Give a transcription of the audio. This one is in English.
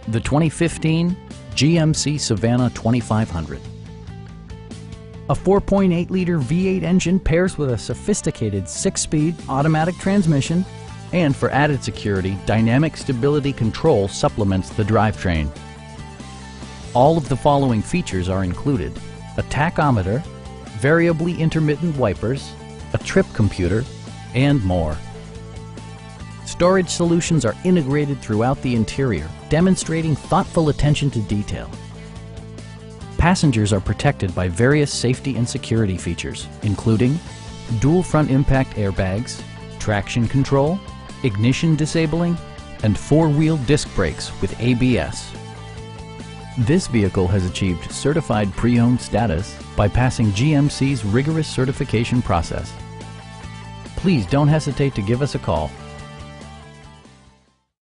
The 2015 GMC Savana 2500. A 4.8-liter V8 engine pairs with a sophisticated 6-speed automatic transmission, and for added security, dynamic stability control supplements the drivetrain. All of the following features are included: a tachometer, variably intermittent wipers, a trip computer, and more. Storage solutions are integrated throughout the interior, demonstrating thoughtful attention to detail. Passengers are protected by various safety and security features, including dual front impact airbags, traction control, ignition disabling, and 4-wheel disc brakes with ABS. This vehicle has achieved certified pre-owned status by passing GMC's rigorous certification process. Please don't hesitate to give us a call.